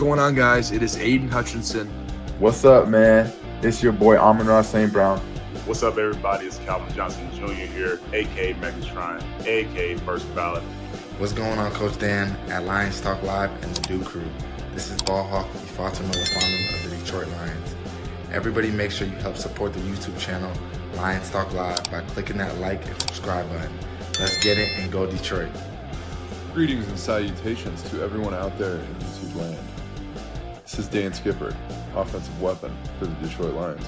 going on, guys? It is Aiden Hutchinson. What's up, man? It's your boy Amon-Ra St. Brown. What's up, everybody? It's Calvin Johnson Jr. here, a.k.a. Megatron, a.k.a. First Ballot. What's going on, Coach Dan at Lions Talk Live and the Duke Crew? This is Ball Hawk Ifeatu Melifonwu of the Detroit Lions. Everybody make sure you help support the YouTube channel Lions Talk Live by clicking that like and subscribe button. Let's get it and go Detroit. Greetings and salutations to everyone out there in YouTube land. This is Dan Skipper, offensive weapon for the Detroit Lions.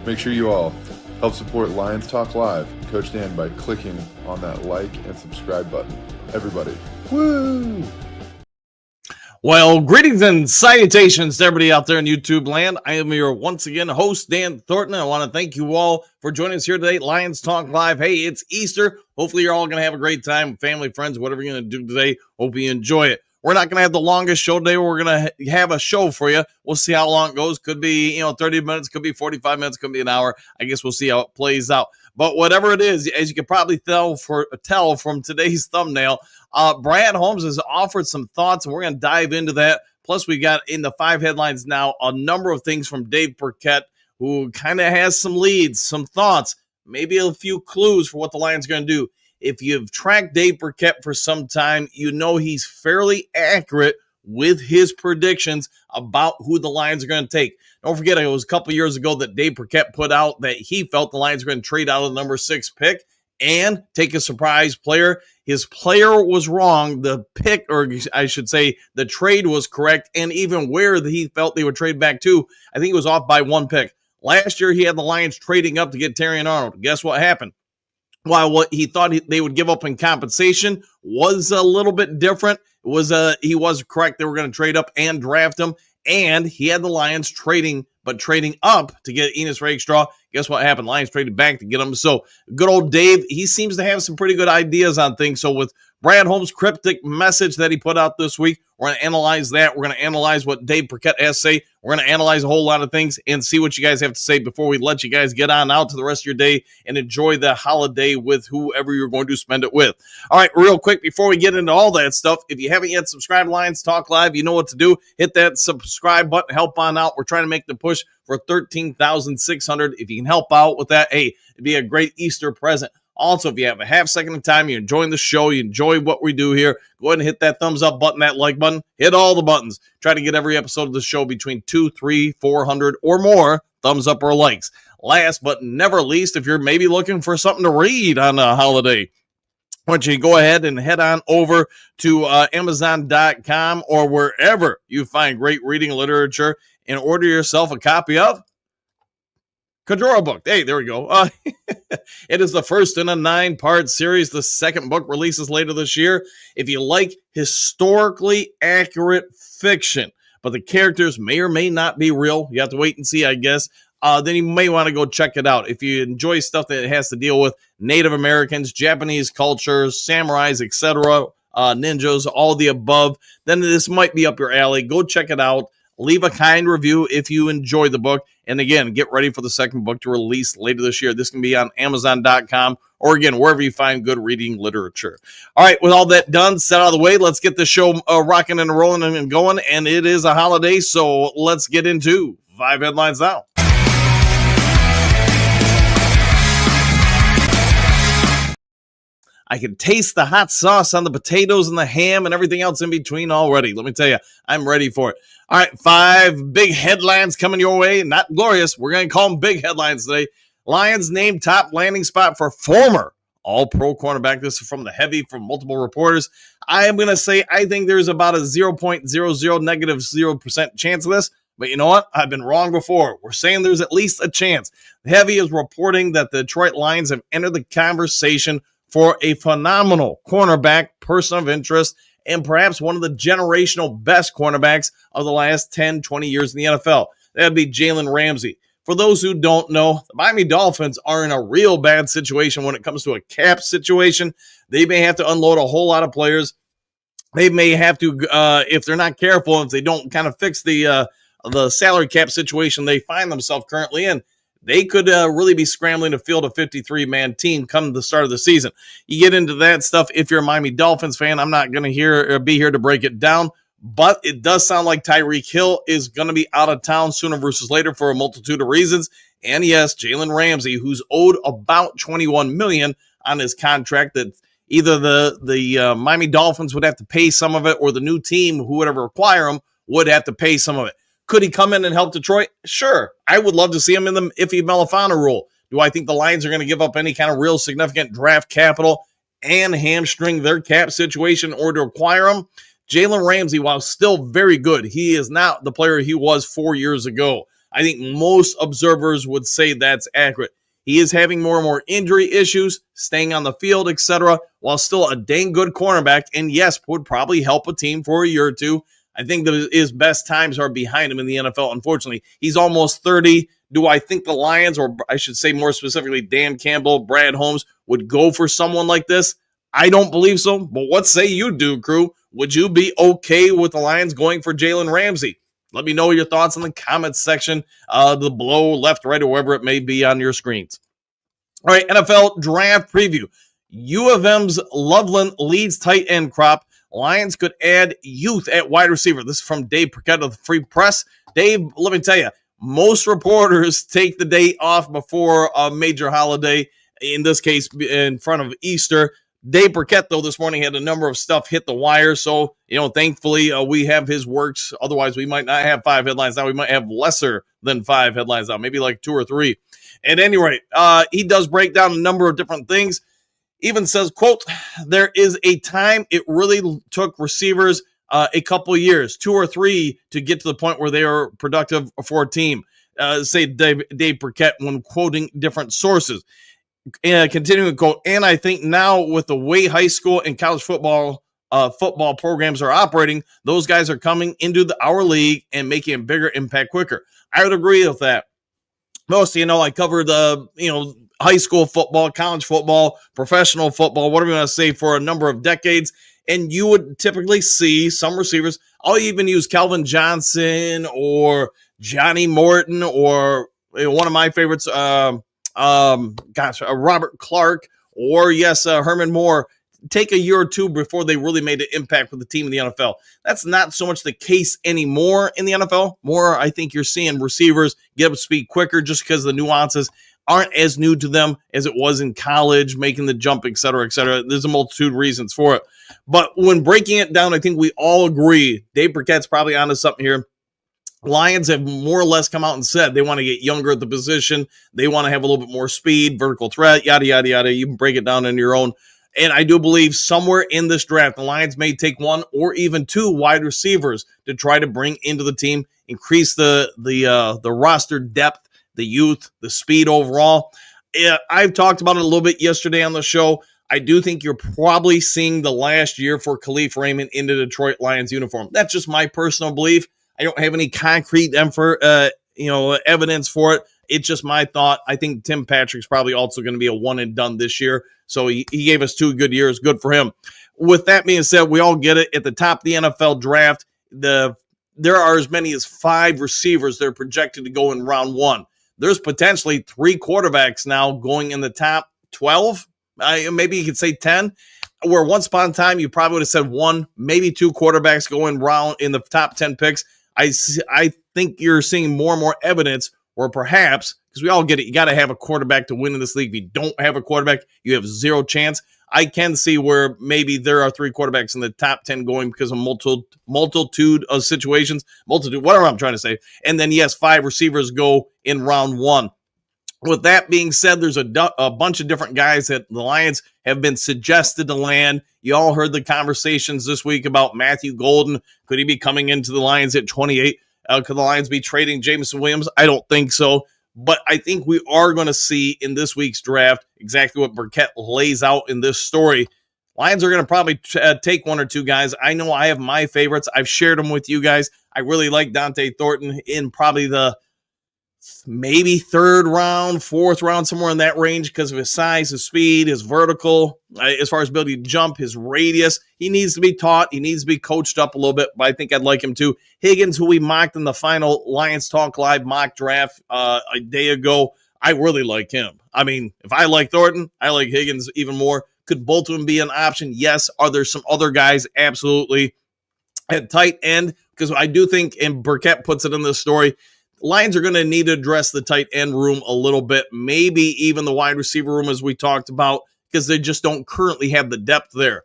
Make sure you all help support Lions Talk Live and Coach Dan by clicking on that like and subscribe button. Everybody, woo! Well, greetings and salutations to everybody out there in YouTube land. I am your, once again, host, Dan Thornton. I want to thank you all for joining us here today, Lions Talk Live. Hey, it's Easter. Hopefully you're all going to have a great time, family, friends, whatever you're going to do today. Hope you enjoy it. We're not going to have the longest show today. We're going to have a show for you. We'll see how long it goes. Could be, 30 minutes, could be 45 minutes, could be an hour. I guess we'll see how it plays out. But whatever it is, as you can probably tell from today's thumbnail, Brad Holmes has offered some thoughts, and we're going to dive into that. Plus, we got in the 5 headlines now a number of things from Dave Birkett, who kind of has some leads, some thoughts, maybe a few clues for what the Lions are going to do. If you've tracked Dave Birkett for some time, you know he's fairly accurate with his predictions about who the Lions are going to take. Don't forget, it was a couple years ago that Dave Birkett put out that he felt the Lions were going to trade out of the number 6 pick and take a surprise player. His player was wrong. The pick, or I should say, the trade was correct, and even where he felt they would trade back to, I think it was off by 1 pick. Last year, he had the Lions trading up to get Terrion Arnold. Guess what happened? While what he thought they would give up in compensation was a little bit different, he was correct. They were going to trade up and draft him, and he had the Lions trading up to get Enos Rakestraw. Guess what happened? Lions traded back to get him. So good old Dave, he seems to have some pretty good ideas on things. So with Brad Holmes' cryptic message that he put out this week, we're going to analyze that. We're going to analyze what Dave Birkett has to say. We're going to analyze a whole lot of things and see what you guys have to say before we let you guys get on out to the rest of your day and enjoy the holiday with whoever you're going to spend it with. All right, real quick, before we get into all that stuff, if you haven't yet subscribed to Lions Talk Live, you know what to do. Hit that subscribe button, help on out. We're trying to make the push for 13,600. If you can help out with that, hey, it'd be a great Easter present. Also, if you have a half second of time, you're enjoying the show, you enjoy what we do here, go ahead and hit that thumbs up button, that like button, hit all the buttons. Try to get every episode of the show between 200, 300, 400 or more thumbs up or likes. Last but never least, if you're maybe looking for something to read on a holiday, why don't you go ahead and head on over to Amazon.com or wherever you find great reading literature and order yourself a copy of Kajora book. Hey, there we go. It is the first in a 9-part series. The second book releases later this year. If you like historically accurate fiction, but the characters may or may not be real, you have to wait and see, I guess, then you may want to go check it out. If you enjoy stuff that has to deal with Native Americans, Japanese cultures, samurais, etc., ninjas, all the above, then this might be up your alley. Go check it out. Leave a kind review if you enjoy the book. And again, get ready for the second book to release later this year. This can be on Amazon.com or, again, wherever you find good reading literature. All right, with all that done, set out of the way, let's get the show rocking and rolling and going. And it is a holiday, so let's get into 5 headlines now. I can taste the hot sauce on the potatoes and the ham and everything else in between already. Let me tell you, I'm ready for it. All right, 5 big headlines coming your way. Not glorious. We're going to call them big headlines today. Lions named top landing spot for former all-pro cornerback. This is from the Heavy, from multiple reporters. I am going to say I think there's about a 0.00 negative 0% chance of this. But you know what? I've been wrong before. We're saying there's at least a chance. The Heavy is reporting that the Detroit Lions have entered the conversation for a phenomenal cornerback, person of interest, and perhaps one of the generational best cornerbacks of the last 10, 20 years in the NFL. That would be Jalen Ramsey. For those who don't know, the Miami Dolphins are in a real bad situation when it comes to a cap situation. They may have to unload a whole lot of players. They may have to, if they're not careful, if they don't kind of fix the salary cap situation they find themselves currently in, they could really be scrambling to field a 53-man team come the start of the season. You get into that stuff if you're a Miami Dolphins fan. I'm not going to be here to break it down, but it does sound like Tyreek Hill is going to be out of town sooner versus later for a multitude of reasons. And yes, Jalen Ramsey, who's owed about $21 million on his contract, that either the Miami Dolphins would have to pay some of it, or the new team, who would ever acquire him, would have to pay some of it. Could he come in and help Detroit? Sure. I would love to see him in the Iffy Melifano role. Do I think the Lions are going to give up any kind of real significant draft capital and hamstring their cap situation or to acquire him? Jalen Ramsey, while still very good, he is not the player he was 4 years ago. I think most observers would say that's accurate. He is having more and more injury issues, staying on the field, etc., while still a dang good cornerback, and yes, would probably help a team for a year or two. I think that his best times are behind him in the NFL, unfortunately. He's almost 30. Do I think the Lions, or I should say more specifically Dan Campbell, Brad Holmes, would go for someone like this? I don't believe so, but what say you do, crew? Would you be okay with the Lions going for Jalen Ramsey? Let me know your thoughts in the comments section, the below, left, right, or wherever it may be on your screens. All right, NFL draft preview. U of M's Loveland leads tight end crop. Lions could add youth at wide receiver. This is from Dave Birkett of the Free Press. Dave, let me tell you, most reporters take the day off before a major holiday, in this case, in front of Easter. Dave Birkett, though, this morning had a number of stuff hit the wire. So, thankfully, we have his works. Otherwise, we might not have 5 headlines now. We might have lesser than 5 headlines now, maybe like 2 or 3. At any rate, he does break down a number of different things. Even says, quote, there is a time it really took receivers a couple of years, 2 or 3, to get to the point where they are productive for a team. Say Dave Birkett when quoting different sources. Continuing to quote, and I think now with the way high school and college football programs are operating, those guys are coming into our league and making a bigger impact quicker. I would agree with that. Most, I covered high school football, college football, professional football, whatever you want to say, for a number of decades. And you would typically see some receivers. I'll even use Calvin Johnson or Johnny Morton or one of my favorites, Robert Clark, or Herman Moore. Take a year or two before they really made an impact with the team in the NFL. That's not so much the case anymore in the NFL. More, I think you're seeing receivers get up to speed quicker just because the nuances aren't as new to them as it was in college, making the jump, et cetera, et cetera. There's a multitude of reasons for it. But when breaking it down, I think we all agree, Dave Birkett's probably onto something here. Lions have more or less come out and said they want to get younger at the position. They want to have a little bit more speed, vertical threat, yada, yada, yada. You can break it down in your own. And I do believe somewhere in this draft, the Lions may take 1 or even 2 wide receivers to try to bring into the team, increase the roster depth, the youth, the speed overall. I've talked about it a little bit yesterday on the show. I do think you're probably seeing the last year for Khalif Raymond in the Detroit Lions uniform. That's just my personal belief. I don't have any concrete evidence for it. It's just my thought. I think Tim Patrick's probably also going to be a one and done this year. So he gave us 2 good years. Good for him. With that being said, we all get it. At the top of the NFL draft, there are as many as 5 receivers that are projected to go in round 1. There's potentially 3 quarterbacks now going in the top 12. Maybe you could say 10. Where once upon a time, you probably would have said 1, maybe 2 quarterbacks going round in the top 10 picks. I think you're seeing more and more evidence where perhaps, because we all get it, you got to have a quarterback to win in this league. If you don't have a quarterback, you have 0 chance. I can see where maybe there are 3 quarterbacks in the top 10 going because of multitude of situations, whatever I'm trying to say. And then, 5 receivers go in round 1. With that being said, there's a bunch of different guys that the Lions have been suggested to land. You all heard the conversations this week about Matthew Golden. Could he be coming into the Lions at 28? Could the Lions be trading Jameson Williams? I don't think so. But I think we are going to see in this week's draft exactly what Birkett lays out in this story. Lions are going to probably take 1 or 2 guys. I know I have my favorites. I've shared them with you guys. I really like Dante Thornton in probably the maybe 3rd round, 4th round, somewhere in that range because of his size, his speed, his vertical, as far as ability to jump, his radius. He needs to be taught. He needs to be coached up a little bit, but I think I'd like him too. Higgins, who we mocked in the final Lions Talk Live mock draft a day ago, I really like him. I mean, if I like Thornton, I like Higgins even more. Could both of them be an option? Yes. Are there some other guys? Absolutely. at tight end, because I do think, and Birkett puts it in this story, Lions are going to need to address the tight end room a little bit, maybe even the wide receiver room, as we talked about, because they just don't currently have the depth there.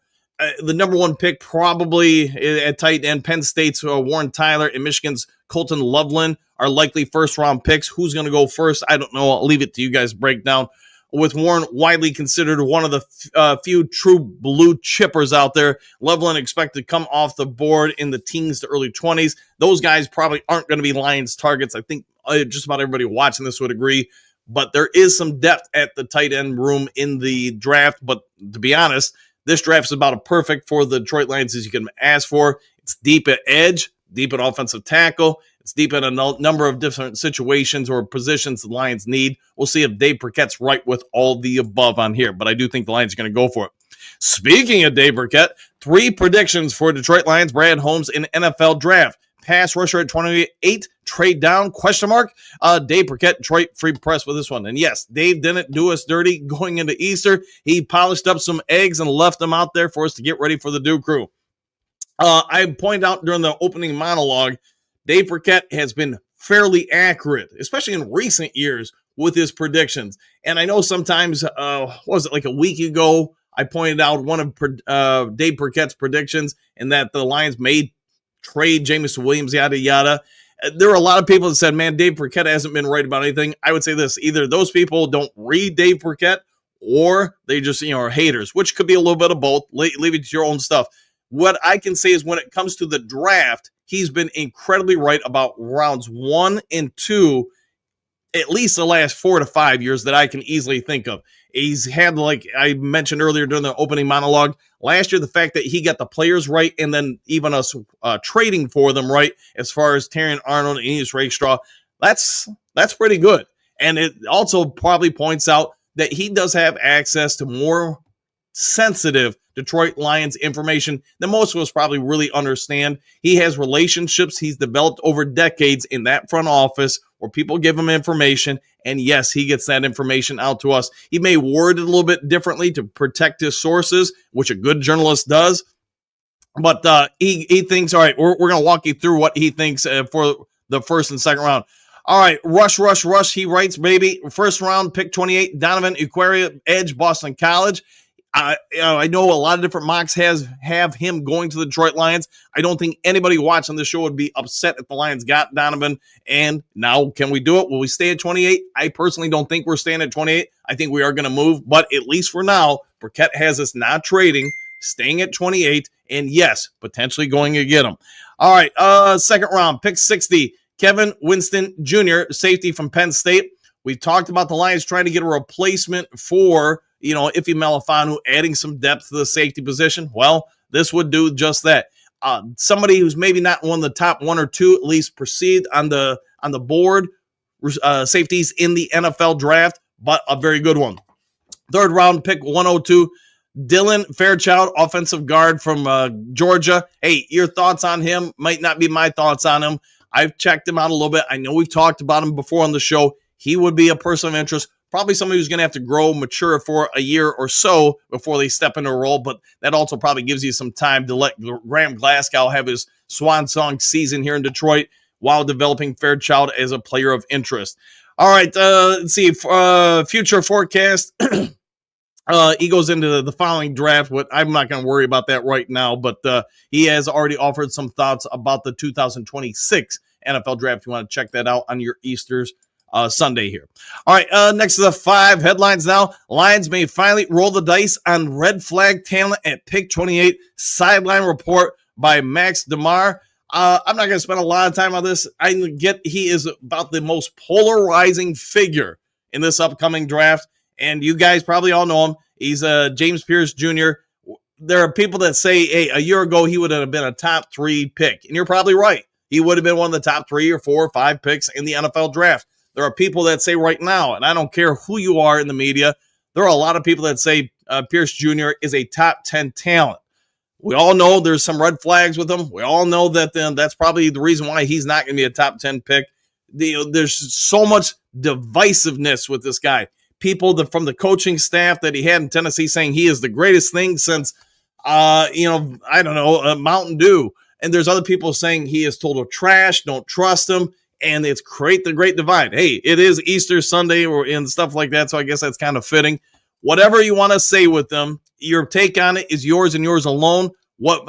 The number one pick probably at tight end, Penn State's Warren Tyler and Michigan's Colton Loveland are likely first-round picks. Who's going to go first? I don't know. I'll leave it to you guys to break down. With Warren widely considered one of the few true blue chippers out there, Loveland expected to come off the board in the teens to early 20s. Those guys probably aren't going to be Lions targets. I think just about everybody watching this would agree. But there is some depth at the tight end room in the draft. But to be honest, this draft is about as perfect for the Detroit Lions as you can ask for. It's deep at edge, deep at offensive tackle. It's deep in a number of different situations or positions the Lions need. We'll see if Dave Birkett's right with all the above on here, but I do think the Lions are going to go for it. Speaking of Dave Birkett, 3 predictions for Detroit Lions, Brad Holmes in NFL draft. Pass rusher at 28, trade down, question mark. Dave Birkett, Detroit Free Press with this one. And yes, Dave didn't do us dirty going into Easter. He polished up some eggs and left them out there for us to get ready for the Dew Crew. I pointed out during the opening monologue, Dave Birkett has been fairly accurate, especially in recent years with his predictions. And I know sometimes, what was it, like a week ago, I pointed out one of Dave Birkett's predictions and that the Lions may trade Jameson Williams, yada, yada. There were a lot of people that said, man, Dave Birkett hasn't been right about anything. I would say this, either those people don't read Dave Birkett or they just, are haters, which could be a little bit of both. Leave it to your own stuff. What I can say is when it comes to the draft, he's been incredibly right about rounds 1 and 2, at least the last 4 to 5 years that I can easily think of. He's had, like I mentioned earlier during the opening monologue, last year, the fact that he got the players right and then even us trading for them right, as far as Terrion Arnold and Enos Rakestraw, that's pretty good. And it also probably points out that he does have access to more sensitive Detroit Lions information than most of us probably really understand. He has relationships he's developed over decades in that front office where people give him information, and yes, he gets that information out to us. He may word it a little bit differently to protect his sources, which a good journalist does, but he thinks, all right, we're going to walk you through what he thinks for the first and second round. All right, rush. He writes, baby, first round, pick 28, Donovan Equerria, edge, Boston College. I know a lot of different mocks have him going to the Detroit Lions. I don't think anybody watching the show would be upset if the Lions got Donovan. And now, can we do it? Will we stay at 28? I personally don't think we're staying at 28. I think we are going to move. But at least for now, Birkett has us not trading, staying at 28, and yes, potentially going to get him. All right, second round, pick 60, Kevin Winston Jr., safety from Penn State. We talked about the Lions trying to get a replacement for Ife Malafanu, adding some depth to the safety position. Well, this would do just that. Somebody who's maybe not one of the top 1 or 2, at least perceived on the board, safeties in the NFL draft, but a very good one. Third round pick 102, Dylan Fairchild, offensive guard from Georgia. Hey, your thoughts on him might not be my thoughts on him. I've checked him out a little bit. I know we've talked about him before on the show. He would be a person of interest. Probably somebody who's going to have to grow, mature for a year or so before they step into a role, but that also probably gives you some time to let Graham Glasgow have his swan song season here in Detroit while developing Fairchild as a player of interest. All right, let's see. Future forecast. He goes into the following draft. I'm not going to worry about that right now, but he has already offered some thoughts about the 2026 NFL draft. If you want to check that out on your Easter's Sunday here. All right, next to the 5 headlines now. Lions may finally roll the dice on red flag talent at pick 28. Sideline report by Max DeMar. I'm not going to spend a lot of time on this. I get he is about the most polarizing figure in this upcoming draft, and you guys probably all know him. He's James Pierce Jr. There are people that say, hey, a year ago he would have been a top 3 pick, and you're probably right. He would have been one of the top 3 or 4 or 5 picks in the NFL draft. There are people that say right now, and I don't care who you are in the media, there are a lot of people that say Pierce Jr. is a top 10 talent. We all know there's some red flags with him. We all know that that's probably the reason why he's not going to be a top 10 pick. There's so much divisiveness with this guy. People from the coaching staff that he had in Tennessee saying he is the greatest thing since, I don't know, Mountain Dew. And there's other people saying he is total trash, don't trust him, and it's create the great divide. Hey, it is Easter Sunday and stuff like that, so I guess that's kind of fitting. Whatever you want to say with them, your take on it is yours and yours alone. What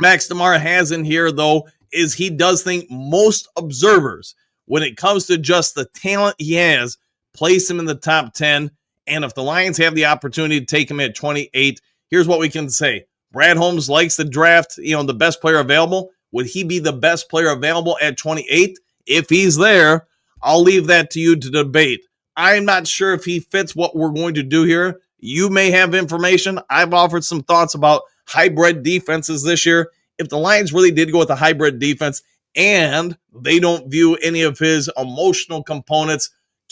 Max DeMar has in here, though, is he does think most observers, when it comes to just the talent he has, place him in the top 10. And if the Lions have the opportunity to take him at 28, here's what we can say. Brad Holmes likes to draft, the best player available. Would he be the best player available at 28? If he's there, I'll leave that to you to debate. I'm not sure if he fits what we're going to do here. You may have information. I've offered some thoughts about hybrid defenses this year. If the Lions really did go with a hybrid defense and they don't view any of his emotional components,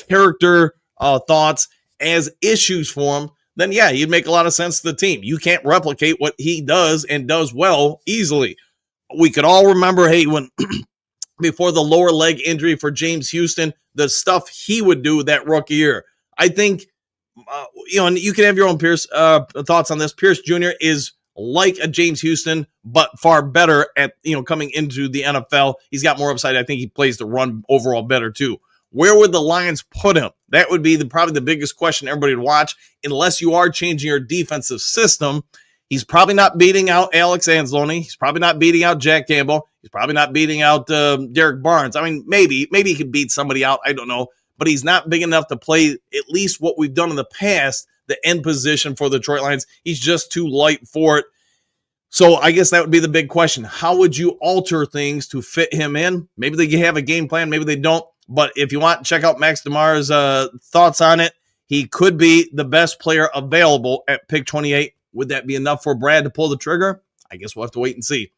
character thoughts as issues for him, then yeah, he'd make a lot of sense to the team. You can't replicate what he does and does well easily. We could all remember, hey, when before the lower leg injury for James Houston, the stuff he would do that rookie year. I think, and you can have your own thoughts on this. Pierce Jr. is like a James Houston, but far better at, coming into the NFL. He's got more upside. I think he plays the run overall better too. Where would the Lions put him? That would be probably the biggest question everybody would watch, unless you are changing your defensive system. He's probably not beating out Alex Anzalone. He's probably not beating out Jack Campbell. He's probably not beating out Derek Barnes. I mean, maybe he could beat somebody out. I don't know. But he's not big enough to play at least what we've done in the past, the end position for the Detroit Lions. He's just too light for it. So I guess that would be the big question. How would you alter things to fit him in? Maybe they have a game plan. Maybe they don't. But if you want, check out Max DeMar's thoughts on it. He could be the best player available at pick 28. Would that be enough for Brad to pull the trigger? I guess we'll have to wait and see.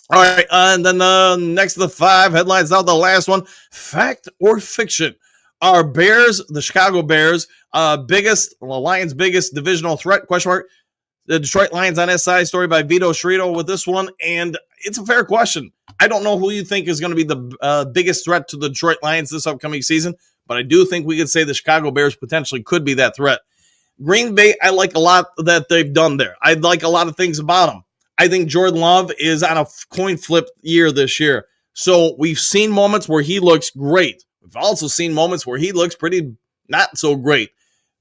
All right, and then next to the 5 headlines, now the last one, fact or fiction. Our Bears, the Chicago Bears, Lions' biggest divisional threat, question mark. The Detroit Lions on SI, story by Vito Shrito with this one, and it's a fair question. I don't know who you think is going to be the biggest threat to the Detroit Lions this upcoming season, but I do think we could say the Chicago Bears potentially could be that threat. Green Bay, I like a lot that they've done there. I like a lot of things about them. I think Jordan Love is on a coin flip year this year. So we've seen moments where he looks great. We've also seen moments where he looks pretty not so great.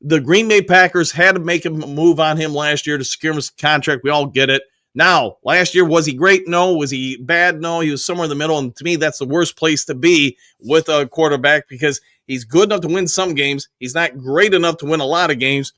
The Green Bay Packers had to make a move on him last year to secure his contract. We all get it. Now, last year, was he great? No. Was he bad? No. He was somewhere in the middle. And to me, that's the worst place to be with a quarterback because he's good enough to win some games. He's not great enough to win a lot of games.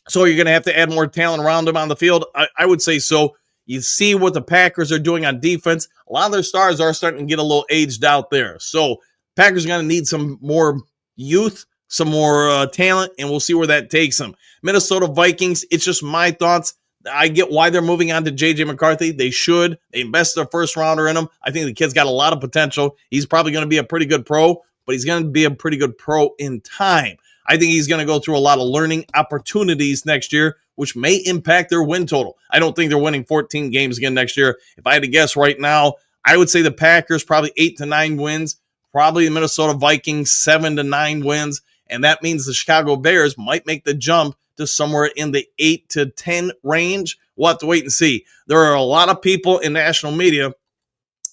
So you're going to have to add more talent around him on the field. I would say so. You see what the Packers are doing on defense. A lot of their stars are starting to get a little aged out there. So Packers are going to need some more youth, some more talent, and we'll see where that takes them. Minnesota Vikings, it's just my thoughts. I get why they're moving on to J.J. McCarthy. They should. They invested a first-rounder in him. I think the kid's got a lot of potential. He's probably going to be a pretty good pro, but he's going to be a pretty good pro in time. I think he's going to go through a lot of learning opportunities next year, which may impact their win total. I don't think they're winning 14 games again next year. If I had to guess right now, I would say the Packers probably 8 to 9 wins, probably the Minnesota Vikings 7 to 9 wins, and that means the Chicago Bears might make the jump to somewhere in the 8 to 10 range. We'll have to wait and see. There are a lot of people in national media,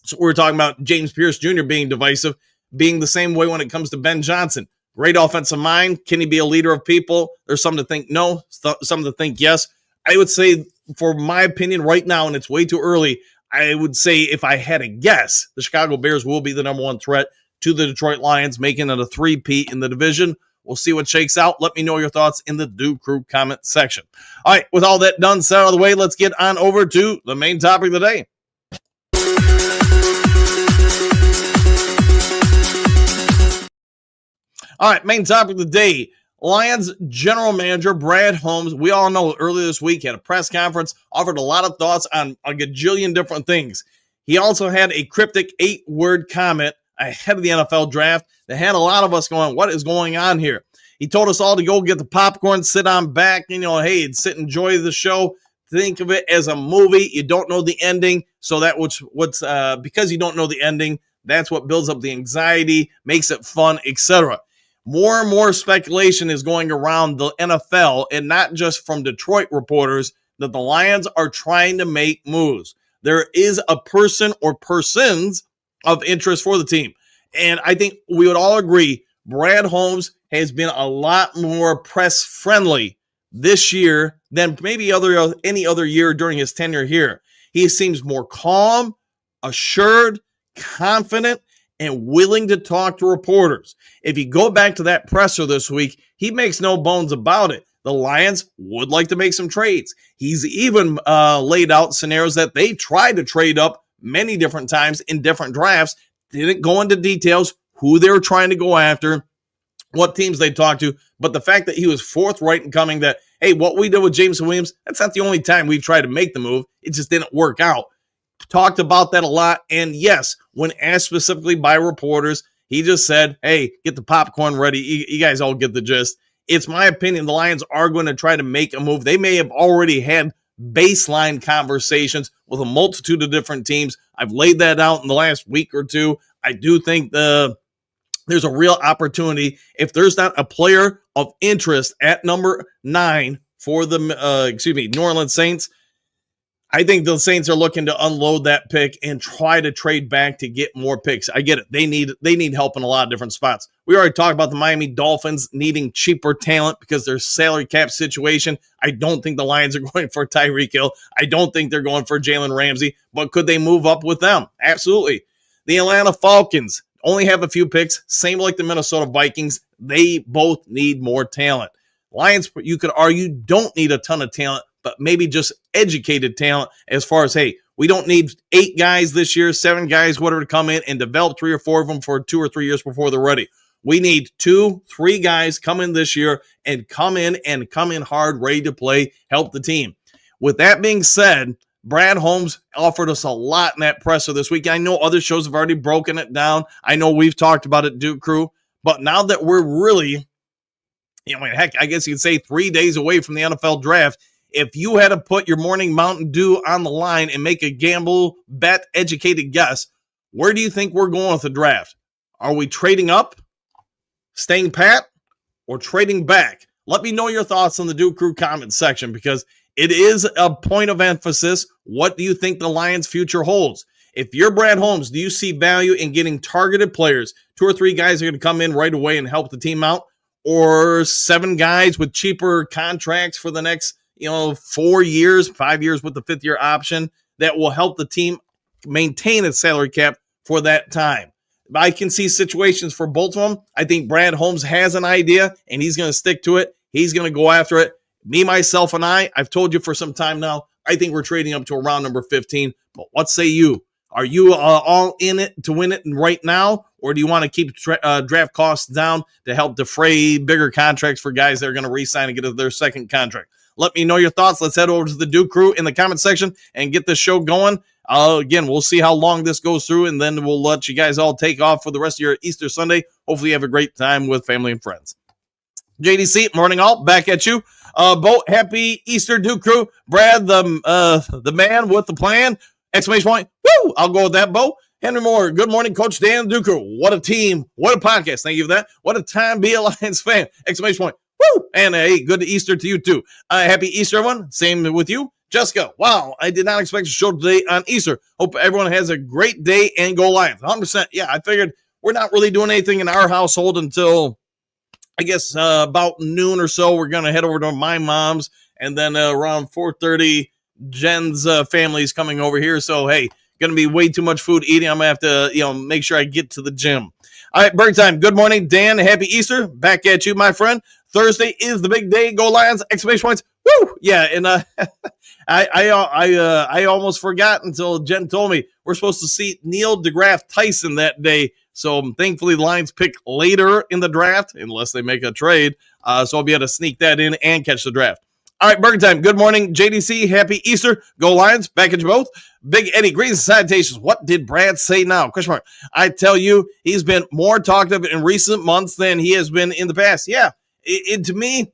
so we're talking about James Pierce Jr. being divisive, being the same way when it comes to Ben Johnson. Great offensive mind. Can he be a leader of people? There's some to think no, some to think yes. I would say, for my opinion right now, and it's way too early, I would say if I had a guess, the Chicago Bears will be the number one threat to the Detroit Lions, making it a 3-peat in the division. We'll see what shakes out. Let me know your thoughts in the Do Crew comment section. All right, with all that done, set out of the way, let's get on over to the main topic of the day. All right, main topic of the day. Lions general manager Brad Holmes, we all know earlier this week, had a press conference, offered a lot of thoughts on a gajillion different things. He also had a cryptic 8-word comment ahead of the NFL draft that had a lot of us going, what is going on here? He told us all to go get the popcorn, sit on back, hey, sit, enjoy the show. Think of it as a movie. You don't know the ending. So that because you don't know the ending, that's what builds up the anxiety, makes it fun, etc. More and more speculation is going around the NFL, and not just from Detroit reporters, that the Lions are trying to make moves. there is a person or persons of interest for the team. And I think we would all agree Brad Holmes has been a lot more press friendly this year than maybe any other year during his tenure here. He seems more calm, assured, confident, and willing to talk to reporters. If you go back to that presser this week, he makes no bones about it. The Lions would like to make some trades. He's even laid out scenarios that they tried to trade up many different times in different drafts. Didn't go into details who they were trying to go after, what teams they talked to, but the fact that he was forthright in coming that, hey, what we did with Jameson Williams, that's not the only time we've tried to make the move. It just didn't work out. Talked about that a lot, and yes, when asked specifically by reporters, he just said, hey, get the popcorn ready. You guys all get the gist. It's my opinion the Lions are going to try to make a move. They may have already had baseline conversations with a multitude of different teams. I've laid that out in the last week or two. I do think there's a real opportunity. If there's not a player of interest at number 9 for the New Orleans Saints, I think the Saints are looking to unload that pick and try to trade back to get more picks. I get it. They need help in a lot of different spots. We already talked about the Miami Dolphins needing cheaper talent because their salary cap situation. I don't think the Lions are going for Tyreek Hill. I don't think they're going for Jalen Ramsey, but could they move up with them? Absolutely. The Atlanta Falcons only have a few picks, same like the Minnesota Vikings. They both need more talent. Lions, you could argue, don't need a ton of talent, but maybe just educated talent as far as, hey, we don't need 8 guys this year, 7 guys, whatever, to come in and develop 3 or 4 of them for 2 or 3 years before they're ready. We need 2, 3 guys come in this year and come in hard, ready to play, help the team. With that being said, Brad Holmes offered us a lot in that presser this week. I know other shows have already broken it down. I know we've talked about it, Duke Crew. But now that we're really, heck, I guess you could say 3 days away from the NFL draft, if you had to put your morning Mountain Dew on the line and make a gamble, bet, educated guess, where do you think we're going with the draft? Are we trading up, staying pat, or trading back? Let me know your thoughts on the Duke Crew comment section because it is a point of emphasis. What do you think the Lions' future holds? If you're Brad Holmes, do you see value in getting targeted players? 2 or 3 guys are going to come in right away and help the team out, or 7 guys with cheaper contracts for the next 4 years, 5 years with the 5th-year option that will help the team maintain its salary cap for that time. I can see situations for both of them. I think Brad Holmes has an idea, and he's going to stick to it. He's going to go after it. Me, myself, and I've told you for some time now, I think we're trading up to around number 15. But what say you? Are you all in it to win it right now, or do you want to keep draft costs down to help defray bigger contracts for guys that are going to re-sign and get their second contract? Let me know your thoughts. Let's head over to the Duke Crew in the comment section and get this show going. Again, we'll see how long this goes through, and then we'll let you guys all take off for the rest of your Easter Sunday. Hopefully you have a great time with family and friends. JDC, morning all, back at you. Bo, happy Easter, Duke Crew. Brad, the man with the plan. Exclamation point. Woo! I'll go with that, Bo. Henry Moore, good morning, Coach Dan, Duke Crew. What a team. What a podcast. Thank you for that. What a time to be a Lions fan. Exclamation point. Woo! And hey, good Easter to you too. Happy Easter, everyone. Same with you. Jessica, wow, I did not expect to show today on Easter. Hope everyone has a great day and go Lions. 100%. Yeah, I figured we're not really doing anything in our household until, I guess, about noon or so. We're going to head over to my mom's, and then around 4:30, Jen's family is coming over here. So, hey, going to be way too much food eating. I'm going to have to, make sure I get to the gym. All right, break time. Good morning, Dan. Happy Easter. Back at you, my friend. Thursday is the big day. Go Lions! Exclamation points. Woo! Yeah, and I almost forgot until Jen told me we're supposed to see Neil deGrasse Tyson that day. So thankfully, the Lions pick later in the draft, unless they make a trade. So I'll be able to sneak that in and catch the draft. All right, Burger Time. Good morning, JDC. Happy Easter. Go Lions. Back at you both. Big Eddie, greetings and salutations. What did Brad say now? Question mark. I tell you, he's been more talkative in recent months than he has been in the past. Yeah, to me,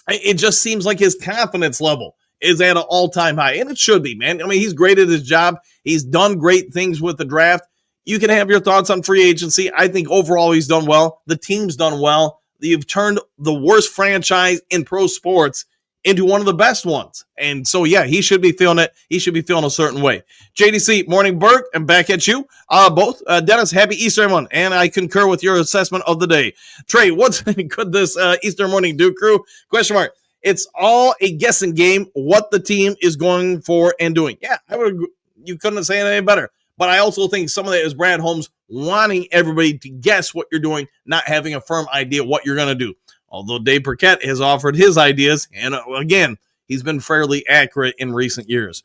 it just seems like his confidence level is at an all-time high, and it should be, man. I mean, he's great at his job. He's done great things with the draft. You can have your thoughts on free agency. I think overall he's done well. The team's done well. You've turned the worst franchise in pro sports into one of the best ones. And so, yeah, he should be feeling it. He should be feeling a certain way. JDC, morning, Burke, and back at you. Both. Dennis, happy Easter, everyone. And I concur with your assessment of the day. Trey, what's could this Easter morning do, crew? Question mark. It's all a guessing game what the team is going for and doing. Yeah, you couldn't say it any better. But I also think some of that is Brad Holmes wanting everybody to guess what you're doing, not having a firm idea what you're going to do. Although Dave Birkett has offered his ideas, and again, he's been fairly accurate in recent years.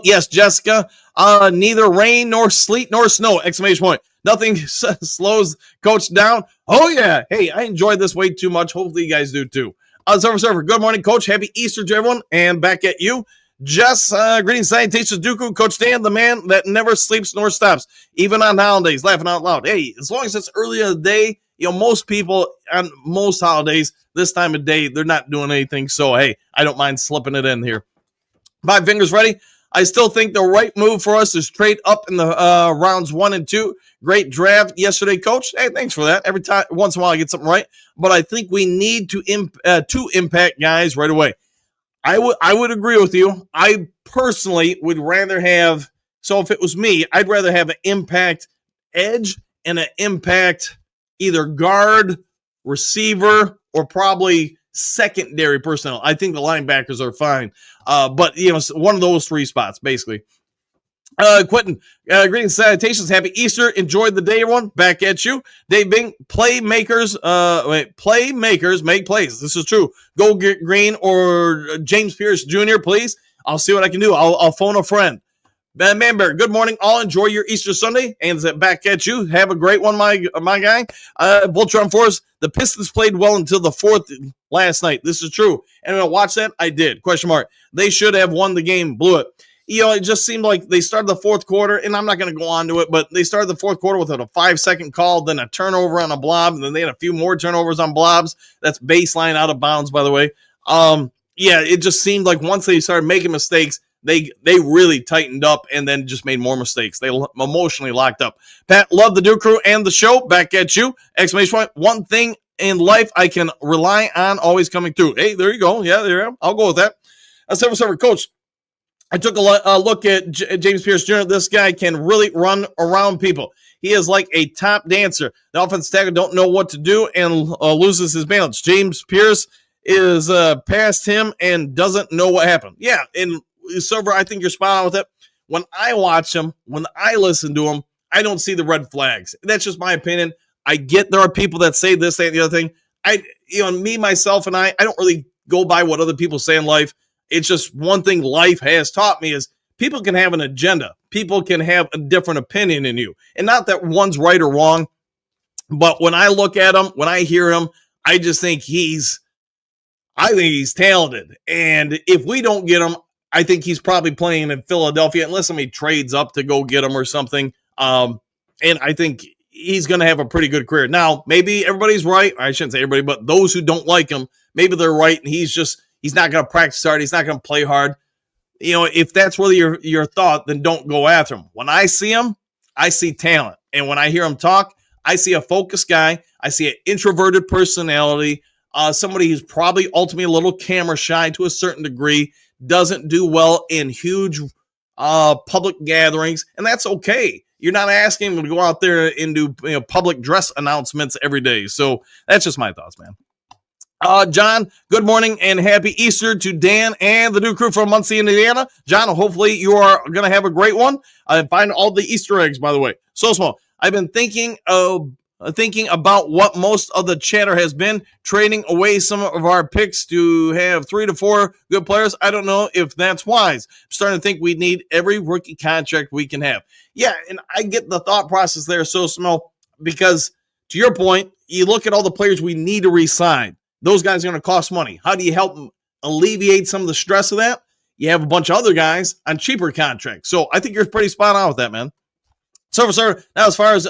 Yes, Jessica, neither rain nor sleet nor snow, exclamation point. Nothing slows Coach down. Oh, yeah. Hey, I enjoyed this way too much. Hopefully you guys do too. Server, good morning, Coach. Happy Easter to everyone, and back at you. Jess, greetings, salutations, Dooku. Coach Dan, the man that never sleeps nor stops, even on holidays, laughing out loud. Hey, as long as it's early in the day, most people on most holidays, this time of day, they're not doing anything. So, hey, I don't mind slipping it in here. 5 fingers ready. I still think the right move for us is trade up in the rounds 1 and 2. Great draft yesterday, Coach. Hey, thanks for that. Every time, once in a while, I get something right. But I think we need to impact guys right away. I would agree with you. I personally would rather have, so if it was me, I'd rather have an impact edge and an impact either guard, receiver, or probably secondary personnel. I think the linebackers are fine. But, one of those 3 spots, basically. Quentin, greetings, salutations, happy Easter. Enjoyed the day, everyone. Back at you. Dave Bing, playmakers make plays. This is true. Go get Green or James Pierce Jr., please. I'll see what I can do. I'll phone a friend. Man Bear, good morning. All enjoy your Easter Sunday. And back at you. Have a great one, my guy. Voltron Force, the Pistons played well until the 4th last night. This is true. And when I watched that, I did. Question mark. They should have won the game. Blew it. It just seemed like they started the 4th quarter, and I'm not going to go on to it, but they started the 4th quarter with a 5-second call, then a turnover on a blob, and then they had a few more turnovers on blobs. That's baseline out of bounds, by the way. It just seemed like once they started making mistakes, they really tightened up and then just made more mistakes. They emotionally locked up. Pat, love the Duke Crew and the show. Back at you. Exclamation point. One thing in life I can rely on always coming through. Hey, there you go. Yeah, there you go. I'll go with that. Server, Coach. I took a look at James Pierce Jr. This guy can really run around people. He is like a top dancer. The offensive tackle don't know what to do and loses his balance. James Pierce is past him and doesn't know what happened. Yeah, and Silver, I think you're spot on with it. When I watch him, when I listen to him, I don't see the red flags. That's just my opinion. I get there are people that say this, that, and the other thing. Me, myself, and I don't really go by what other people say in life. It's just one thing life has taught me is people can have an agenda. People can have a different opinion than you. And not that one's right or wrong, but when I look at him, when I hear him, I just think he's talented. And if we don't get him, I think he's probably playing in Philadelphia unless somebody trades up to go get him or something. And I think he's going to have a pretty good career. Now, maybe everybody's right. I shouldn't say everybody, but those who don't like him, maybe they're right. And he's not going to practice hard. He's not going to play hard. If that's really your thought, then don't go after him. When I see him, I see talent. And when I hear him talk, I see a focused guy. I see an introverted personality, somebody who's probably ultimately a little camera shy to a certain degree, doesn't do well in huge public gatherings, and that's okay. You're not asking him to go out there and do public dress announcements every day. So that's just my thoughts, man. John, good morning and happy Easter to Dan and the new crew from Muncie, Indiana. John, hopefully you are going to have a great one. Find all the Easter eggs, by the way. So small. I've been thinking about what most of the chatter has been, trading away some of our picks to have 3 to 4 good players. I don't know if that's wise. I'm starting to think we need every rookie contract we can have. Yeah, and I get the thought process there so small because, to your point, you look at all the players we need to re-sign. Those guys are going to cost money. How do you help them alleviate some of the stress of that? You have a bunch of other guys on cheaper contracts. So I think you're pretty spot on with that, man. So, now as far as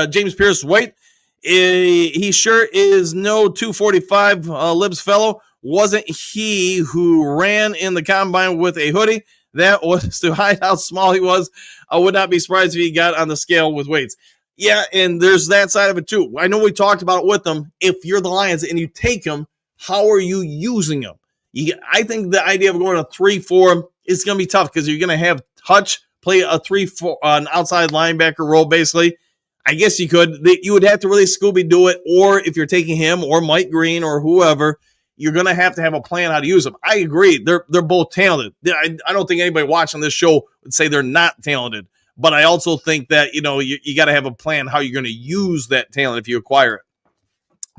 James Pierce's weight, he sure is no 245 libs fellow. Wasn't he who ran in the combine with a hoodie? That was to hide how small he was. I would not be surprised if he got on the scale with weights. Yeah, and there's that side of it too. I know we talked about it with them. If you're the Lions and you take him, how are you using them? I think the idea of going to 3-4 is going to be tough because you're going to have Hutch play a 3-4, an outside linebacker role, basically. I guess you would have to really Scooby do it, or if you're taking him or Mike Green or whoever, you're going to have a plan how to use them. I agree. They're both talented. I don't think anybody watching this show would say they're not talented, but I also think that, you got to have a plan how you're going to use that talent if you acquire it.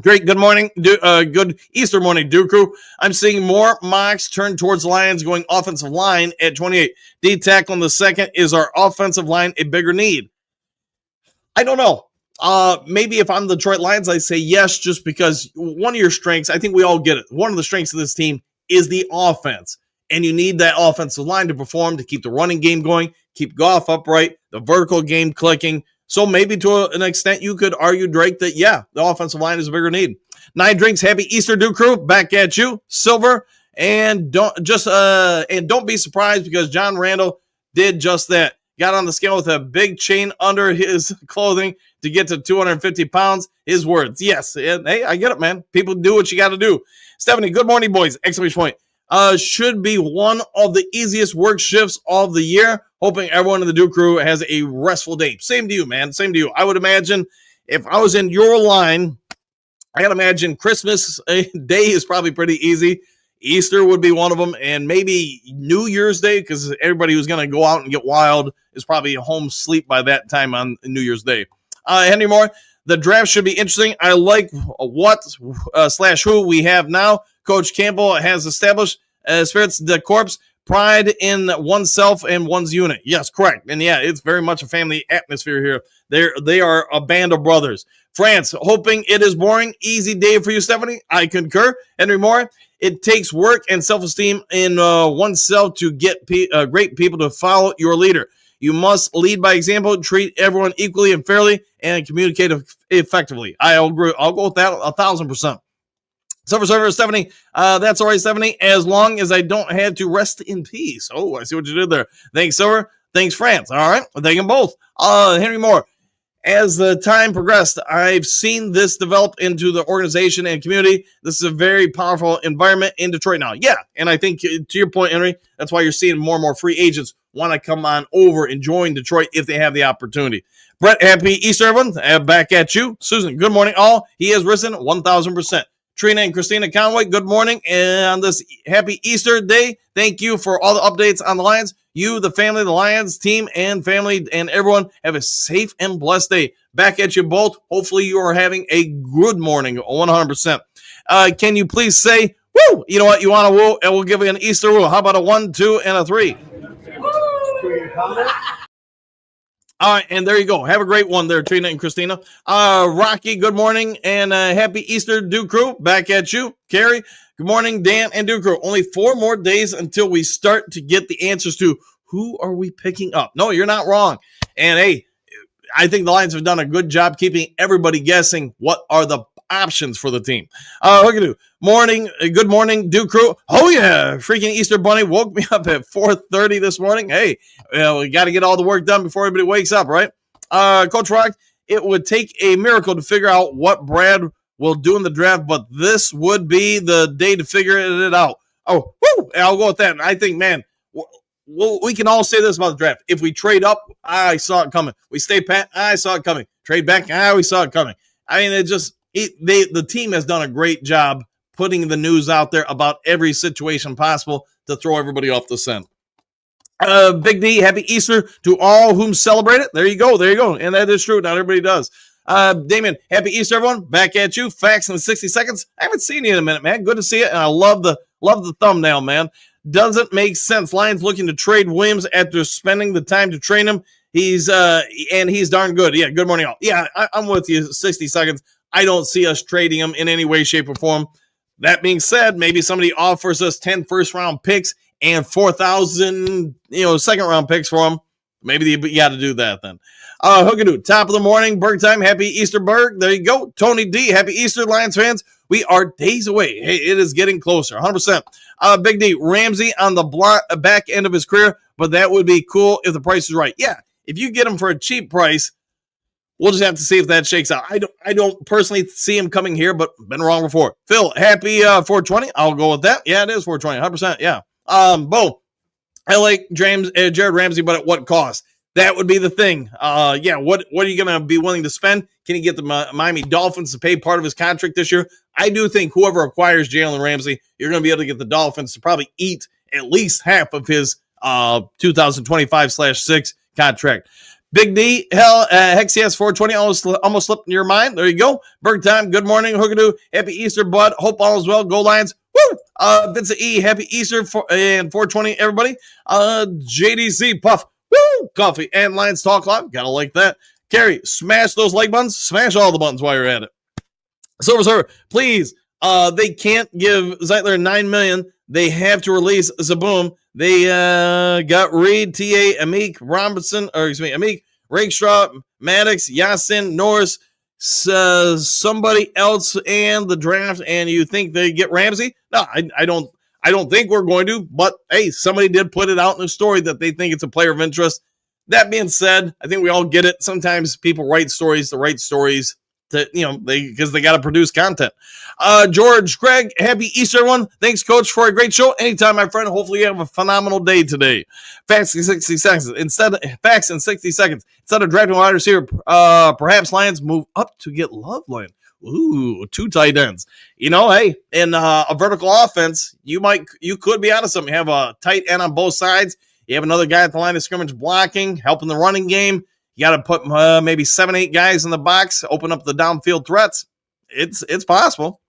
Great. Good morning. Good Easter morning, Duke Crew. I'm seeing more mocks turn towards Lions going offensive line at 28. D tackle on the second. Is our offensive line a bigger need? I don't know. Maybe if I'm the Detroit Lions, I say yes, just because one of your strengths, I think we all get it. One of the strengths of this team is the offense, and you need that offensive line to perform, to keep the running game going, keep Goff upright, the vertical game clicking. So maybe to an extent you could argue, Drake, that, yeah, the offensive line is a bigger need. 9 Drinks, happy Easter, Duke Crew. Back at you, Silver. And don't be surprised because John Randall did just that. Got on the scale with a big chain under his clothing to get to 250 pounds. His words. Yes. And, hey, I get it, man. People do what you got to do. Stephanie, good morning, boys. Exclamation point. Should be one of the easiest work shifts of the year. Hoping everyone in the Duke Crew has a restful day. Same to you, man. Same to you. I would imagine if I was in your line, I got to imagine Christmas Day is probably pretty easy. Easter would be one of them, and maybe New Year's Day, because everybody who's going to go out and get wild is probably home sleep by that time on New Year's Day. Henry Moore, the draft should be interesting. I like what / who we have now. Coach Campbell has established spirits the corpse, pride in oneself and one's unit. Yes, correct. And yeah, it's very much a family atmosphere here. They are a band of brothers. France, hoping it is boring. Easy day for you, Stephanie. I concur. Henry Moore, it takes work and self-esteem in oneself to get great people to follow your leader. You must lead by example, treat everyone equally and fairly, and communicate effectively. I'll agree. I'll go with that 1,000%. Silver Server, Stephanie, that's all right, Stephanie, as long as I don't have to rest in peace. Oh, I see what you did there. Thanks, Silver. Thanks, France. All right, I'll take them both. Henry Moore, as the time progressed, I've seen this develop into the organization and community. This is a very powerful environment in Detroit now. Yeah, and I think to your point, Henry, that's why you're seeing more and more free agents want to come on over and join Detroit if they have the opportunity. Brett, happy Easter, everyone. Back at you. Susan, good morning, all. He has risen 1,000%. Trina and Christina Conway, good morning. And on this happy Easter day, thank you for all the updates on the Lions. You, the family, the Lions team, and family, and everyone have a safe and blessed day. Back at you both. Hopefully you are having a good morning, 100%. Can you please say, woo? You know what? You want to woo? And we'll give you an Easter woo. How about a 1, 2, and a 3? All right, and there you go. Have a great one there, Trina and Christina. Rocky, good morning, and happy Easter, Duke Crew. Back at you. Carrie, good morning, Dan and Duke Crew. Only 4 more days until we start to get the answers to who are we picking up. No, you're not wrong. And, hey, I think the Lions have done a good job keeping everybody guessing what are the options for the team. Look at you. Good morning, Duke Crew. Oh, yeah, freaking Easter Bunny woke me up at 4:30 this morning. Hey, we got to get all the work done before everybody wakes up, right? Coach Rock, it would take a miracle to figure out what Brad will do in the draft, but this would be the day to figure it out. Oh, woo, I'll go with that. And I think, man, we can all say this about the draft. If we trade up, I saw it coming. We stay pat, I saw it coming. Trade back, we saw it coming. I mean, the team has done a great job putting the news out there about every situation possible to throw everybody off the scent. Big D, happy Easter to all whom celebrate it. There you go. And that is true. Not everybody does. Damon, happy Easter, everyone. Back at you. Facts in 60 seconds. I haven't seen you in a minute, man. Good to see it. And I love the thumbnail, man. Doesn't make sense. Lions looking to trade Williams after spending the time to train him. He's darn good. Yeah, good morning, all. Yeah, I'm with you. 60 seconds. I don't see us trading him in any way, shape, or form. That being said, maybe somebody offers us 10 first-round picks and 4,000, second-round picks for him. Maybe you got to do that then. Hookadoo, top of the morning, Berg time. Happy Easter, Berg. There you go. Tony D, happy Easter, Lions fans. We are days away. Hey, it is getting closer, 100%. Big D, Ramsey on the back end of his career, but that would be cool if the price is right. Yeah, if you get him for a cheap price, we'll just have to see if that shakes out. I don't personally see him coming here, but been wrong before. Phil, happy 420. I'll go with that. Yeah, it is 420, 100%. Yeah. Bo, I like Jared Ramsey, but at what cost? That would be the thing. Yeah, what are you going to be willing to spend? Can he get the Miami Dolphins to pay part of his contract this year? I do think whoever acquires Jalen Ramsey, you're going to be able to get the Dolphins to probably eat at least half of his 2025/6 contract. Big D, Hexias 420 almost slipped in your mind. There you go. Berg time. Good morning, Hookadoo. Happy Easter, bud. Hope all is well. Go Lions. Woo! Vincent E, happy Easter and 420, everybody. JDC, Puff. Woo! Coffee and Lions Talk Live. Gotta like that. Carrie, smash those like buttons. Smash all the buttons while you're at it. Silver Server, please. They can't give Zeitler $9 million. They have to release Zaboom. They got Reed, T.A., Amik, Rakestraw, Maddox, Yasin, Norris, somebody else, and the draft. And you think they get Ramsey? No, I don't think we're going to. But hey, somebody did put it out in a story that they think it's a player of interest. That being said, I think we all get it. Sometimes people write stories to write stories. Because they got to produce content. George, Craig, happy Easter, everyone. Thanks, Coach, for a great show. Anytime, my friend. Hopefully, you have a phenomenal day today. Facts in 60 seconds. Instead of drafting a wide receiver, perhaps Lions move up to get Love Line. Ooh, 2 tight ends. Hey, in a vertical offense, you could be onto something. You have a tight end on both sides. You have another guy at the line of scrimmage blocking, helping the running game. You got to put maybe 7-8 guys in the box, open up the downfield threats. It's possible.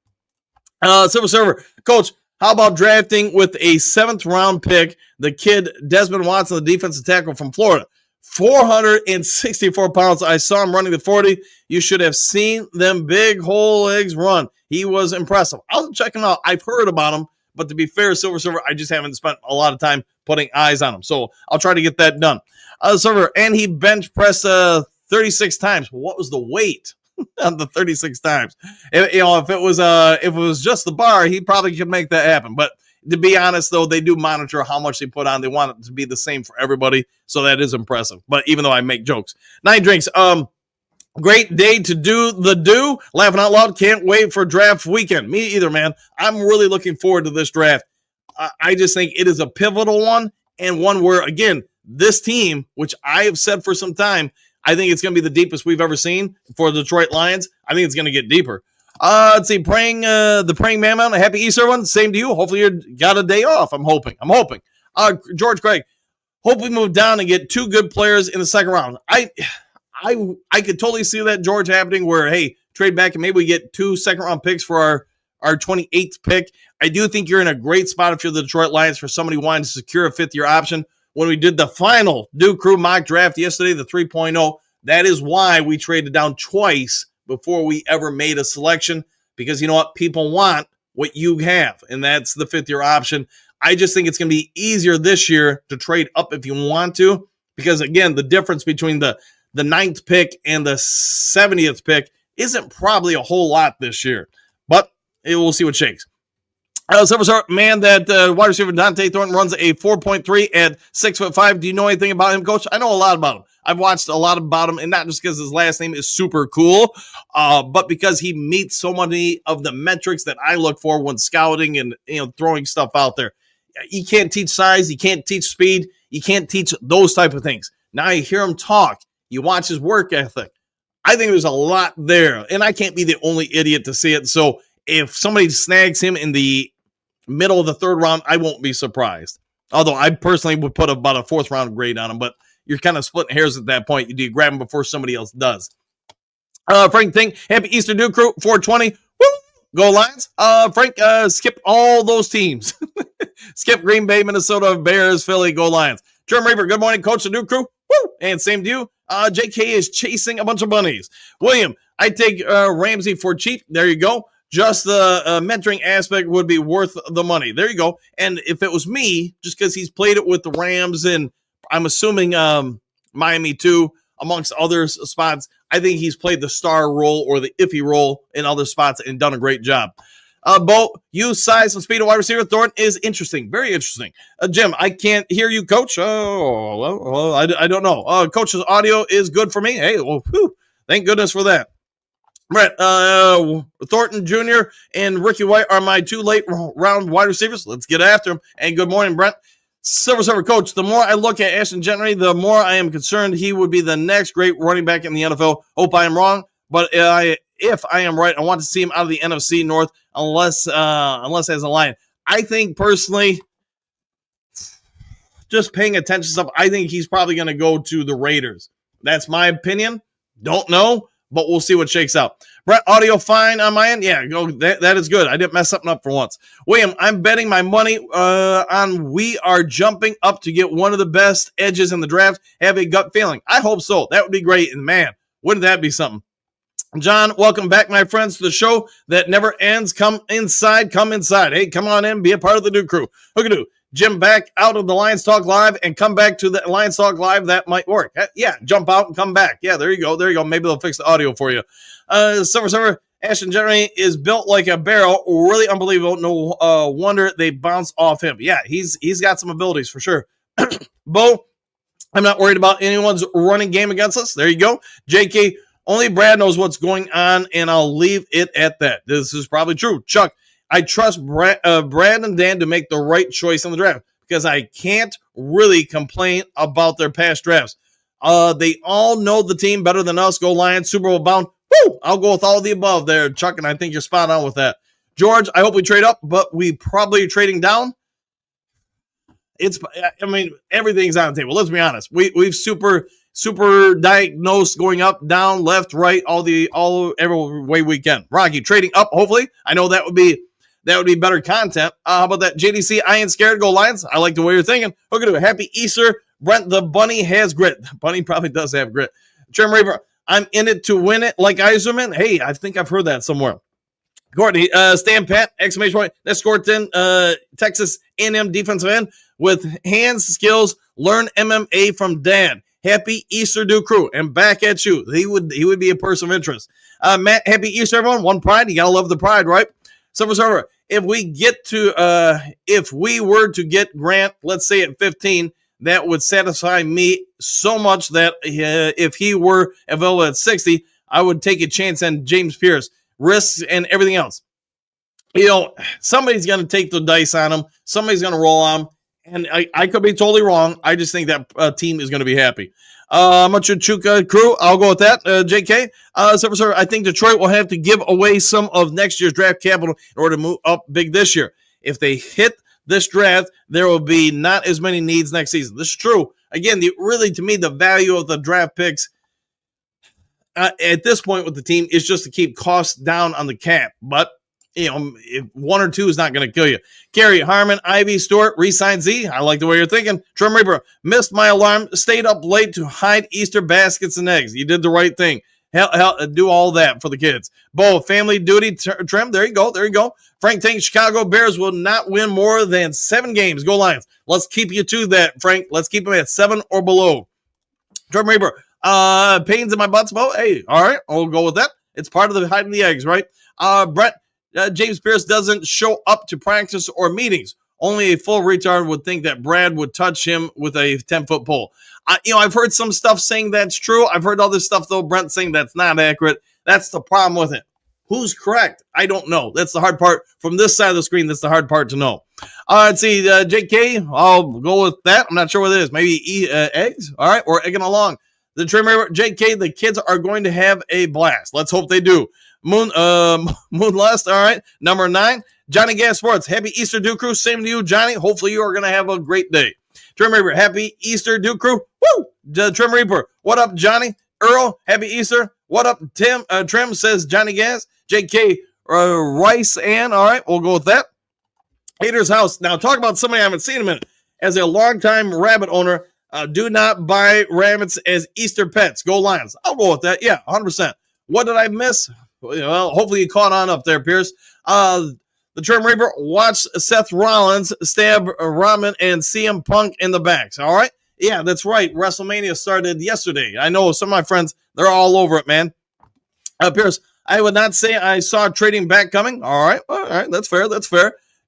Silver Server, Coach, how about drafting with a 7th-round pick, the kid Desmond Watson, the defensive tackle from Florida? 464 pounds. I saw him running the 40. You should have seen them big whole legs run. He was impressive. I'll check him out. I've heard about him, but to be fair, Silver Server, I just haven't spent a lot of time putting eyes on him. So I'll try to get that done. Server, and he bench pressed 36 times. What was the weight on the 36 times? If it was just the bar, he probably could make that happen. But to be honest, though, they do monitor how much they put on. They want it to be the same for everybody, so that is impressive. But even though I make jokes, 9 drinks. Great day to do. Laughing out loud. Can't wait for draft weekend. Me either, man. I'm really looking forward to this draft. I just think it is a pivotal one, and one where, again, this team, which I have said for some time, I think it's going to be the deepest we've ever seen for the Detroit Lions. I think it's going to get deeper. Let's see, the praying man, happy Easter, one. Same to you. Hopefully you got a day off. I'm hoping. George Craig, hope we move down and get 2 good players in the second round. I could totally see that, George, happening where, hey, trade back and maybe we get 2 second-round picks for our 28th pick. I do think you're in a great spot if you're the Detroit Lions for somebody wanting to secure a 5th-year option. When we did the final Duke Crew mock draft yesterday, the 3.0, that is why we traded down twice before we ever made a selection, because you know what? People want what you have, and that's the 5th-year option. I just think it's going to be easier this year to trade up if you want to, because, again, the difference between the 9th pick and the 70th pick isn't probably a whole lot this year, but we'll see what shakes. Man, that wide receiver Dante Thornton runs a 4.3 at 6'5". Do you know anything about him, Coach? I know a lot about him. I've watched a lot about him, and not just because his last name is super cool, but because he meets so many of the metrics that I look for when scouting and throwing stuff out there. You can't teach size, you can't teach speed, you can't teach those type of things. Now you hear him talk, you watch his work ethic. I think there's a lot there, and I can't be the only idiot to see it. So if somebody snags him in the middle of the 3rd round, I won't be surprised. Although I personally would put about a 4th round grade on him, but you're kind of splitting hairs at that point. Do you grab him before somebody else does? Frank Thing, happy Easter, Duke Crew, 420. Woo! Go Lions. Frank, skip all those teams. Skip Green Bay, Minnesota, Bears, Philly, go Lions. Jeremy Reaper, good morning, Coach, the Duke Crew. Woo! And same to you. JK is chasing a bunch of bunnies. William, I take Ramsey for cheap. There you go. Just the mentoring aspect would be worth the money. There you go. And if it was me, just because he's played it with the Rams and I'm assuming Miami too, amongst other spots, I think he's played the star role or the iffy role in other spots and done a great job. Bo, use size and speed of wide receiver. Thornton is interesting. Very interesting. Jim, I can't hear you, Coach. Oh, well, I don't know. Coach's audio is good for me. Hey, well, whew. Thank goodness for that. Brett, Thornton Jr. and Ricky White are my 2 late round wide receivers. Let's get after them. And good morning, Brent. Silver Server Coach, the more I look at Ashton Gentry, the more I am concerned he would be the next great running back in the NFL. Hope I am wrong, but if I am right, I want to see him out of the NFC North unless as a Lion. I think personally, just paying attention to stuff, I think he's probably going to go to the Raiders. That's my opinion. Don't know, but we'll see what shakes out. Brett, audio fine on my end? Yeah, go. That is good. I didn't mess something up for once. William, I'm betting my money on we are jumping up to get one of the best edges in the draft. Have a gut feeling. I hope so. That would be great. And man, wouldn't that be something? John, welcome back, my friends, to the show that never ends. Come inside. Hey, come on in. Be a part of the new crew. Hookadoo. Jim, back out of the Lions Talk Live and come back to the Lions Talk Live. That might work. Yeah, jump out and come back. Yeah, there you go. Maybe they'll fix the audio for you. Silver, Ashton Gentry is built like a barrel. Really unbelievable. No wonder they bounce off him. Yeah, he's got some abilities for sure. Bo, I'm not worried about anyone's running game against us. There you go. JK, only Brad knows what's going on, and I'll leave it at that. This is probably true. Chuck, I trust Brad and Dan to make the right choice in the draft because I can't really complain about their past drafts. They all know the team better than us. Go Lions, Super Bowl bound. Woo! I'll go with all of the above there, Chuck, and I think you're spot on with that. George, I hope we trade up, but we probably are trading down. Everything's on the table. Let's be honest. We've super diagnosed going up, down, left, right, every way we can. Rocky, trading up, hopefully. I know that would be better content. How about that? JDC, I ain't scared. Go Lions. I like the way you're thinking. Look at it. Happy Easter. Brent, the bunny has grit. The bunny probably does have grit. Trim Reaper, I'm in it to win it like Iserman. Hey, I think I've heard that somewhere. Courtney, stand pat, exclamation point. That's Thornton, Texas A&M defensive end with hands skills. Learn MMA from Dad. Happy Easter, do crew, and back at you. He would be a person of interest. Matt, happy Easter, everyone. One pride. You gotta love the pride, right? Silver Server. If we were to get Grant, let's say at 15, that would satisfy me so much that if he were available at 60, I would take a chance on James Pierce, risks and everything else. Somebody's going to take the dice on him. Somebody's going to roll on him. And I could be totally wrong. I just think that team is going to be happy. Machuchuka crew, I'll go with that. JK, Silver, I think Detroit will have to give away some of next year's draft capital in order to move up big this year. If they hit this draft, there will be not as many needs next season. This is true. Again, to me, the value of the draft picks at this point with the team is just to keep costs down on the cap. But, if 1 or 2 is not going to kill you. Gary, Harmon, Ivy, Stewart, re-sign Z. I like the way you're thinking. Trim Reaper, missed my alarm, stayed up late to hide Easter baskets and eggs. You did the right thing. Hell, do all that for the kids. Bo, family duty, Trim. There you go. Frank Tank, Chicago Bears will not win more than 7 games. Go Lions. Let's keep you to that, Frank. Let's keep them at 7 or below. Trim Reaper, pains in my butts, Bo. Hey, all right, I'll go with that. It's part of the hiding the eggs, right? Brett, James Pierce doesn't show up to practice or meetings. Only a full retard would think that Brad would touch him with a 10-foot pole. I've heard some stuff saying that's true. I've heard other stuff, though, Brent saying that's not accurate. That's the problem with it. Who's correct? I don't know. That's the hard part. From this side of the screen, that's the hard part to know. Let's see, JK, I'll go with that. I'm not sure what it is. Maybe eggs? All right, we're egging along. The trimmer, JK, the kids are going to have a blast. Let's hope they do. Moonlust, all right. Number 9, Johnny Gas Sports. Happy Easter, Duke Crew. Same to you, Johnny. Hopefully you are going to have a great day. Trim Reaper, happy Easter, Duke Crew. Woo! Trim Reaper, what up, Johnny? Earl, happy Easter. What up, Tim? Trim says Johnny Gas. JK, Rice, and all right, we'll go with that. Hater's House. Now, talk about somebody I haven't seen in a minute. As a longtime rabbit owner, do not buy rabbits as Easter pets. Go Lions. I'll go with that. Yeah, 100%. What did I miss? Well, hopefully you caught on up there, Pierce. The Trim Reaper, watch Seth Rollins stab Ramen and CM Punk in the backs. All right? Yeah, that's right. WrestleMania started yesterday. I know some of my friends, they're all over it, man. Pierce, I would not say I saw trading back coming. All right. That's fair.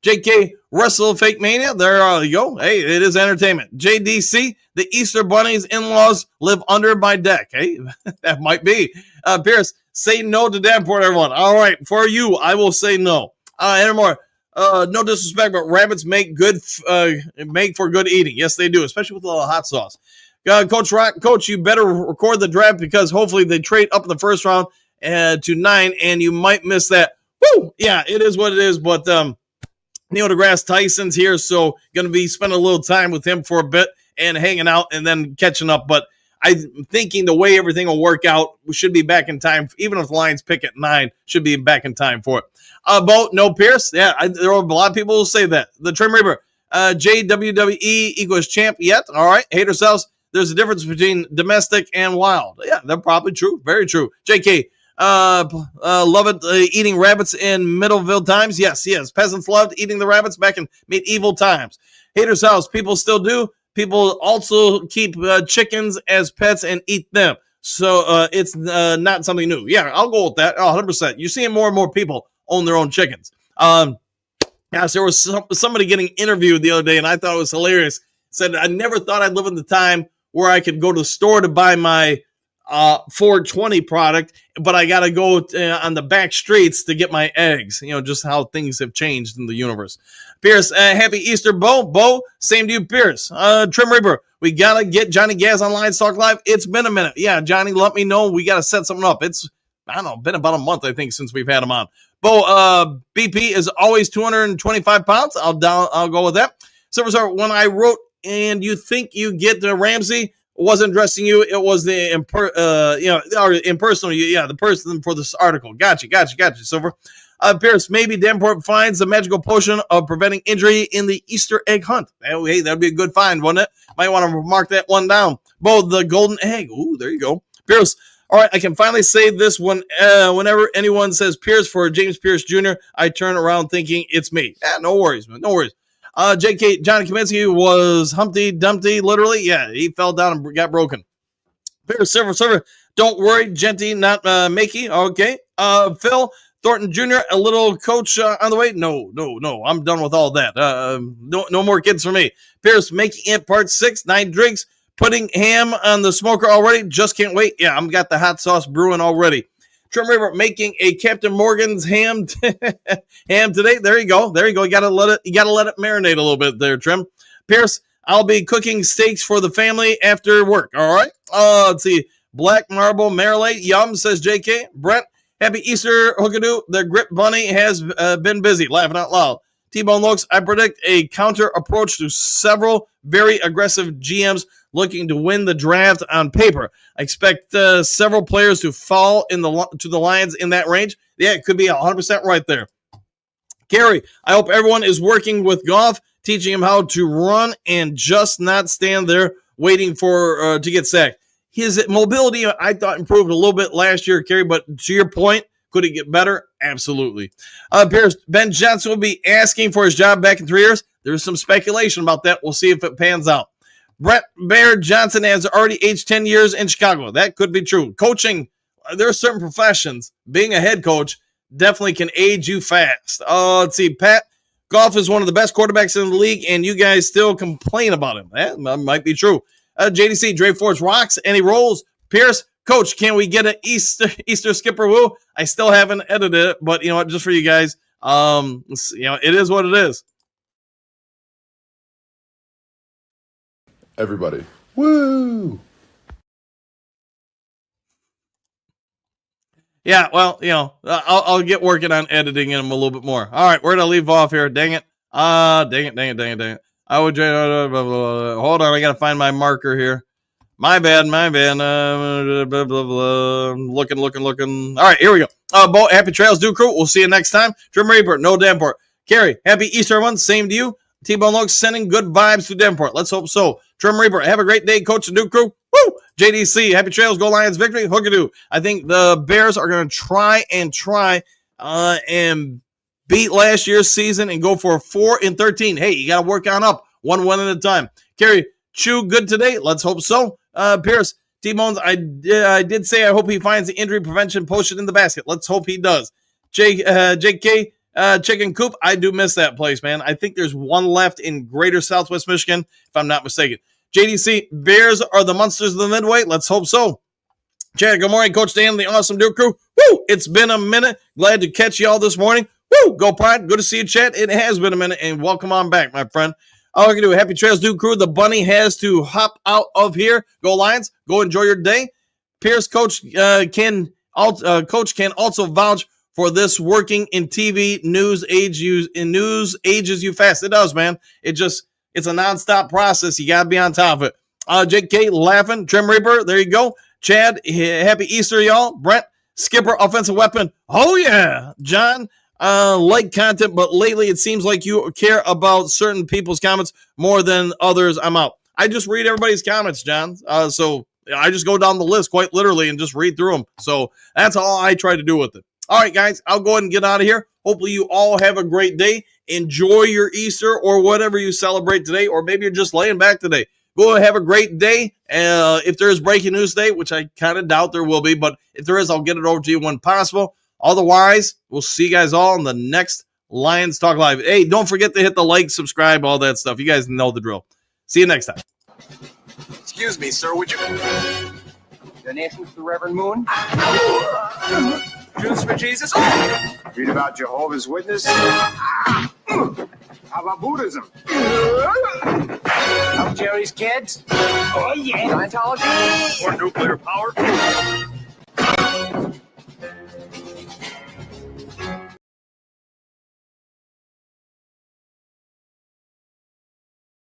JK, Wrestle Fake Mania, there you go. Hey, it is entertainment. JDC, the Easter Bunny's in-laws live under my deck. Hey, that might be. Pierce, say no to Davenport, everyone. All right, for you, I will say no. And more. No disrespect, but rabbits make for good eating. Yes, they do, especially with a little hot sauce. Coach, you better record the draft because hopefully they trade up in the first round to 9, and you might miss that. Woo! Yeah, it is what it is, but Neil deGrasse Tyson's here, so going to be spending a little time with him for a bit and hanging out and then catching up. But I'm thinking the way everything will work out, we should be back in time. Even if the Lions pick at 9, should be back in time for it. Bo, no Pierce. Yeah, there are a lot of people who say that. The Trim Reaper, JWWE equals champ yet. All right, Haters House. There's a difference between domestic and wild. Yeah, they're probably true. Very true. JK, love it eating rabbits in Middleville times. Yes. Peasants loved eating the rabbits back in medieval times. Haters House, people still do. People also keep chickens as pets and eat them. So it's not something new. Yeah, I'll go with that. 100%. You're seeing more and more people own their own chickens. Gosh, there was somebody getting interviewed the other day, and I thought it was hilarious. Said, I never thought I'd live in the time where I could go to the store to buy my 420 product, but I got to go on the back streets to get my eggs. You know, just how things have changed in the universe. Pierce, happy Easter, Bo. Bo, same to you, Pierce. Trim Reaper, we got to get Johnny Gaz on Lions Talk Live. It's been a minute. Yeah, Johnny, let me know. We got to set something up. It's, I don't know, been about a month, I think, since we've had him on. Bo, BP is always 225 pounds. I'll go with that. Silver Star, when I wrote, and you think you get the Ramsey, wasn't addressing you. It was the impersonal. Yeah, the person for this article. Gotcha, Silver. Pierce, maybe Davenport finds the magical potion of preventing injury in the Easter egg hunt. Hey, that'd be a good find, wouldn't it? Might want to mark that one down. Bo, the golden egg. Ooh, there you go. Pierce, all right, I can finally say this one. Whenever anyone says Pierce for James Pierce Jr., I turn around thinking it's me. No worries, man. No worries. JK, Johnny Kaminsky was Humpty Dumpty, literally. Yeah, he fell down and got broken. Pierce, Silver, don't worry, Genty, not Makey. Okay. Phil, Thornton Jr., a little coach on the way. No, I'm done with all that. No more kids for me. Pierce, making it part 6, 9 drinks, putting ham on the smoker already. Just can't wait. Yeah, I'm got the hot sauce brewing already. Trim River making a Captain Morgan's ham today. There you go. You gotta let it marinate a little bit there, Trim. Pierce, I'll be cooking steaks for the family after work. All right. Let's see. Black Marble Marinade. Yum, says JK. Brent, happy Easter, Hookadoo. The Grip Bunny has been busy. Laughing out loud. T-Bone Looks, I predict a counter approach to several very aggressive GMs looking to win the draft on paper. I expect several players to fall to the Lions in that range. Yeah, it could be 100% right there. Gary, I hope everyone is working with Goff, teaching him how to run and just not stand there waiting for to get sacked. His mobility, I thought, improved a little bit last year, Gary, but to your point, could it get better? Absolutely. Pierce, Ben Johnson will be asking for his job back in 3 years. There's some speculation about that. We'll see if it pans out. Brett Baird Johnson has already aged 10 years in Chicago. That could be true. Coaching, there are certain professions. Being a head coach definitely can age you fast. Let's see. Pat, Goff is one of the best quarterbacks in the league, and you guys still complain about him. That might be true. JDC, Dre Force rocks, and he rolls. Pierce, Coach, can we get an Easter skipper woo? I still haven't edited it, but you know what? Just for you guys, it is what it is. Everybody, woo! Yeah, well, I'll get working on editing them a little bit more. All right, where did I leave off here? Dang it. Dang it. I would hold on, I gotta find my marker here. My bad. Looking. All right, here we go. Bo, happy trails, do crew. We'll see you next time. Trim Reaper, no Davenport. Carrie, happy Easter, everyone. Same to you. T-Bone Looks sending good vibes to Davenport. Let's hope so. Trim Reaper, have a great day, Coach and Duke crew. Woo! JDC, happy trails, go Lions, victory. Hookadoo. I think the Bears are going to try and beat last year's season and go for 4-13. Hey, you got to work on up one at a time. Carrie, Chew, good today. Let's hope so. Pierce, T-Bones, I did say I hope he finds the injury prevention posted in the basket. Let's hope he does. JK, Chicken Coop. I do miss that place, man. I think there's one left in greater Southwest Michigan, if I'm not mistaken. JDC, Bears are the monsters of the Midway. Let's hope so. Chad, good morning, Coach Dan, the awesome Duke crew. Woo! It's been a minute. Glad to catch you all this morning. Woo! Go Pride. Good to see you, Chad. It has been a minute, and welcome on back, my friend. All we can do, happy trails, Duke crew. The bunny has to hop out of here. Go Lions. Go enjoy your day. Pierce, Coach can also vouch for this working in TV news ages you fast. It does, man. It's a nonstop process. You gotta be on top of it. JK laughing, Trim Reaper. There you go. Chad, happy Easter, y'all. Brent, Skipper, offensive weapon. Oh yeah, John. Like content, but lately it seems like you care about certain people's comments more than others. I'm out. I just read everybody's comments, John. So I just go down the list quite literally and just read through them. So that's all I try to do with it. All right, guys, I'll go ahead and get out of here. Hopefully you all have a great day. Enjoy your Easter or whatever you celebrate today, or maybe you're just laying back today. Go and have a great day. If there is breaking news today, which I kind of doubt there will be, but if there is, I'll get it over to you when possible. Otherwise, we'll see you guys all in the next Lions Talk Live. Hey, don't forget to hit the like, subscribe, all that stuff. You guys know the drill. See you next time. Excuse me, sir, would you... Donations to Reverend Moon? Jews for Jesus? Read about Jehovah's Witness? How about Buddhism? How Jerry's kids? Oh, yeah. Scientology? Or nuclear power?